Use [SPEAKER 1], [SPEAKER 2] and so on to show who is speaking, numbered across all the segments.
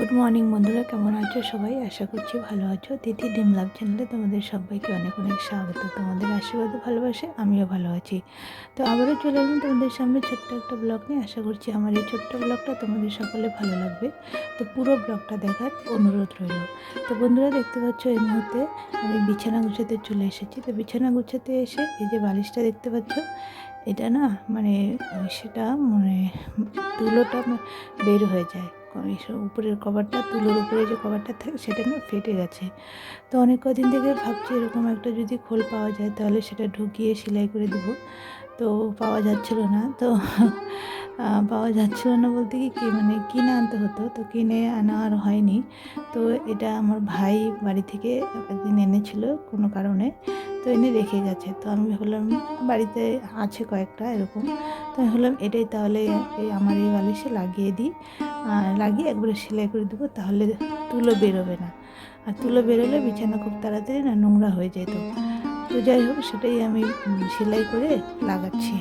[SPEAKER 1] Good morning বন্ধুরা, কেমন আছো সবাই? আশা করছি ভালো আছো। তিথি ডিম লাভ চ্যানেলে তোমাদের সবাইকে অনেক অনেক স্বাগত। তোমাদের আশীর্বাদ ভালোবাসে আমিও ভালো আছি। তো আবারও চলে এলাম তোমাদের সামনে ছোট্ট একটা ব্লগ নিয়ে। আশা করছি আমার এই ছোট্ট ব্লগটা তোমাদের সকলে ভালো লাগবে। তো পুরো ব্লগটা দেখার অনুরোধ রইল। তো বন্ধুরা, দেখতে পাচ্ছ এই মুহূর্তে আমি বিছানা গুছাতে চলে এসেছি। তো বিছানা গুছাতে এসে এই যে বালিশটা দেখতে পাচ্ছ, এটা না মানে সেটা মানে তুলোটা বের হয়ে যায়। উপরের কভারটা, তুলোর উপরে যে কভারটা থাকে সেটা না ফেটে গেছে। তো অনেক কদিন থেকে ভাবছি এরকম একটা যদি খোল পাওয়া যায় তাহলে সেটা ঢুকিয়ে সেলাই করে দেবো। তো পাওয়া যাচ্ছিল না। তো পাওয়া যাচ্ছিল না বলতে কি মানে কিনে আনতে হতো, তো কিনে আনা আর হয়নি। তো এটা আমার ভাই বাড়ি থেকে একদিন এনেছিল কোনো কারণে, তো এনে রেখে গেছে। তো আমি ভাবলাম বাড়িতে আছে কয়েকটা এরকম, তো আমি ভাবলাম এটাই তাহলে আমার এই বালিশে লাগিয়ে দিই। লাগিয়ে একবারে সেলাই করে দেবো, তাহলে তুলো বেরোবে না। আর তুলো বেরোলে বিছানা খুব তাড়াতাড়ি না নোংরা হয়ে যেত। তো যাই হোক, সেটাই আমি সেলাই করে লাগাচ্ছি।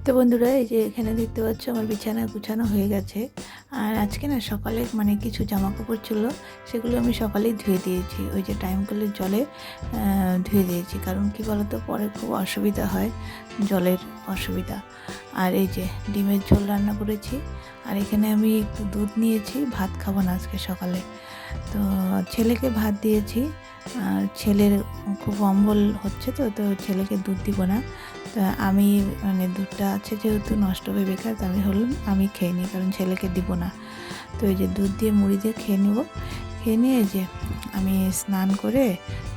[SPEAKER 1] তো বন্ধুরা, এই যে এখানে দেখতে পাচ্ছ আমার বিছানা গুছানো হয়ে গেছে। আর আজকে না সকালে মানে কিছু জামা কাপড় ছিল, সেগুলো আমি সকালেই ধুয়ে দিয়েছি। ওই যে টাইম কলের জলে ধুয়ে দিয়েছি, কারণ কি বলতো পরে খুব অসুবিধা হয়, জলের অসুবিধা। আর এই যে ডিমের ঝোল রান্না করেছি। আর এখানে আমি একটু দুধ নিয়েছি, ভাত খাবো না আজকে সকালে। তো ছেলেকে ভাত দিয়েছি। আর ছেলের খুব অম্বল হচ্ছে, তো তো ছেলেকে দুধ দিব না। তা আমি মানে দুধটা আছে যেহেতু নষ্ট হয়ে বেকার, তো আমি হলাম আমি খেয়ে নিই, কারণ ছেলেকে দিব না। তো এই যে দুধ দিয়ে মুড়ি দিয়ে খেয়ে নেব। খেয়ে নিয়ে যে আমি স্নান করে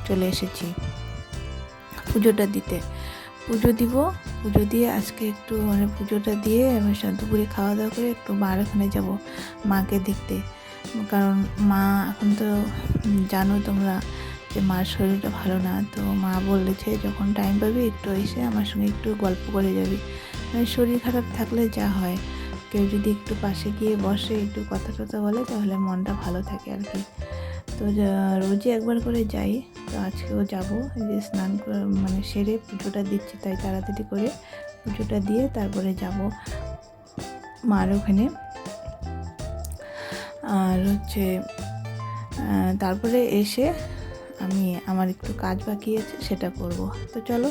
[SPEAKER 1] চলে এসেছি পুজোটা দিতে। পুজো দিব, পুজো দিয়ে আজকে একটু মানে পুজোটা দিয়ে আমি দুপুরে খাওয়া দাওয়া করে একটু মার ওখানে যাবো মাকে দেখতে। কারণ মা এখন তো জানো তোমরা যে মার শরীরটা ভালো না। তো মা বলেছে যখন টাইম পাবি একটু এসে আমার সঙ্গে একটু গল্প করে যাবি। মানে শরীর খারাপ থাকলে যা হয়, কেউ যদি একটু পাশে গিয়ে বসে একটু কথা টথা বলে তাহলে মনটা ভালো থাকে আর কি। তো রোজই একবার করে যাই, তো আজকেও যাবো। যে স্নান করে মানে সেরে পুজোটা দিচ্ছি, তাই তাড়াতাড়ি করে পুজোটা দিয়ে তারপরে যাব মার ওখানে। আর হচ্ছে তারপরে এসে আমি আমার একটু কাজ বাকি আছে সেটা করব। তো চলো।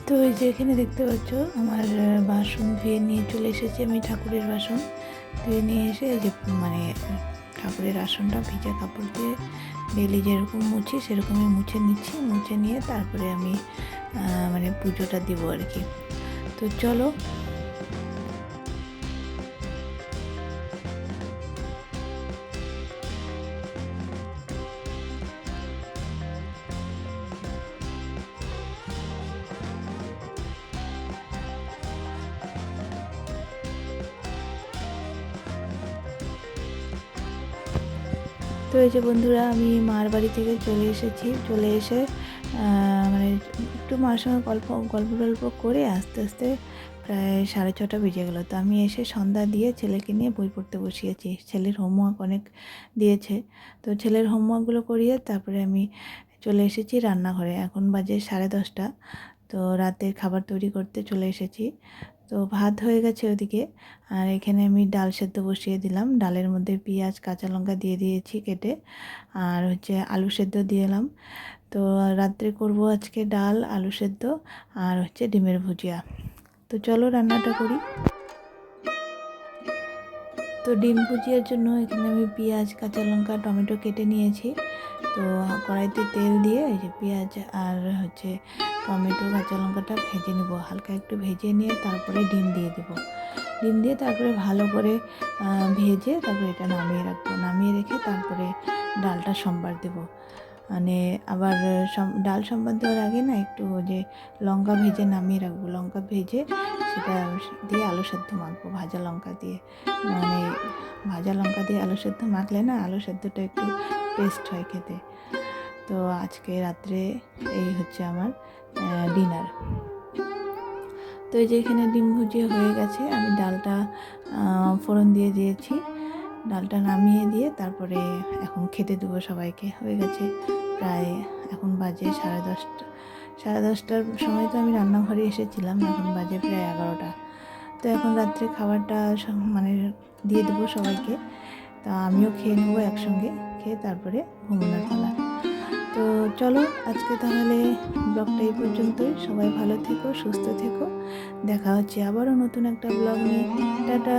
[SPEAKER 1] তো এই যে এখানে দেখতে পাচ্ছ আমার বাসন ধুয়ে নিয়ে চলে এসেছি। আমি ঠাকুরের বাসন ধুয়ে নিয়ে এসে এই যে মানে ঠাকুরের আসনটা ভিজা কাপড় দিয়ে ডেলি যেরকম মুছি সেরকমই মুছে নিচ্ছি। মুছে নিয়ে তারপরে আমি মানে পুজোটা দিব আর কি। তো চলো। তো এই যে বন্ধুরা, আমি মার বাড়ি থেকে চলে এসেছি। চলে এসে মানে একটু মার সঙ্গে গল্প টল্প করে আস্তে আস্তে প্রায় 6:30 বেজে গেলো। তো আমি এসে সন্ধ্যা দিয়ে ছেলেকে নিয়ে বই পড়তে বসিয়েছি। ছেলের হোমওয়ার্ক অনেক দিয়েছে, তো ছেলের হোমওয়ার্কগুলো করিয়ে তারপরে আমি চলে এসেছি রান্নাঘরে। এখন বাজে 10:30। তো রাতের খাবার তৈরি করতে চলে এসেছি। তো ভাত হয়ে গেছে ওদিকে। আর এখানে আমি ডাল সেদ্ধ বসিয়ে দিলাম। ডালের মধ্যে পেঁয়াজ কাঁচা লঙ্কা দিয়ে দিয়েছি কেটে, আর হচ্ছে আলু সেদ্ধ দিলাম। তো রাত্রে করব আজকে ডাল, আলু সেদ্ধ আর হচ্ছে ডিমের ভুজিয়া। তো চলো রান্নাটা করি। তো ডিম ভুজিয়ার জন্য এখানে আমি পেঁয়াজ কাঁচা লঙ্কা টমেটো কেটে নিয়েছি। তো কড়াইতে তেল দিয়ে এই যে পেঁয়াজ আর হচ্ছে টমেটো কাঁচা লঙ্কাটা ভেজে নেব। হালকা একটু ভেজে নিয়ে তারপরে ডিম দিয়ে দেব। ডিম দিয়ে তারপরে ভালো করে ভেজে তারপরে এটা নামিয়ে রাখবো। নামিয়ে রেখে তারপরে ডালটা সম্বার দেবো। মানে আবার ডাল সম্বার দেওয়ার আগে না একটু যে লঙ্কা ভেজে নামিয়ে রাখবো, লঙ্কা ভেজে সেটা দিয়ে আলু সেদ্ধ মাখবো ভাজা লঙ্কা দিয়ে। মানে ভাজা লঙ্কা দিয়ে আলু সেদ্ধ মাখলে না আলু সেদ্ধটা একটু টেস্ট হয় খেতে। তো আজকে রাত্রে এই হচ্ছে আমার ডিনার। তো এই যে এখানে ডিম ভুজিয়া হয়ে গেছে, আমি ডালটা ফোড়ন দিয়ে দিয়েছি। ডালটা নামিয়ে দিয়ে তারপরে এখন খেতে দেবো সবাইকে। হয়ে গেছে প্রায়, এখন বাজে 10:30। 10:30টার সময় তো আমি রান্নাঘরে এসেছিলাম, এখন বাজে প্রায় 11টা। তো এখন রাত্রে খাবারটা মানে দিয়ে দেবো সবাইকে। তা আমিও খেয়ে নেবো একসঙ্গে, খেয়ে তারপরে ঘুমানোর পালা। তো চলো আজকে তাহলে ব্লগটা এই পর্যন্তই। সবাই ভালো থেকো, সুস্থ থেকো। দেখা হচ্ছে আবারও নতুন একটা ব্লগ নিয়ে। টাটা।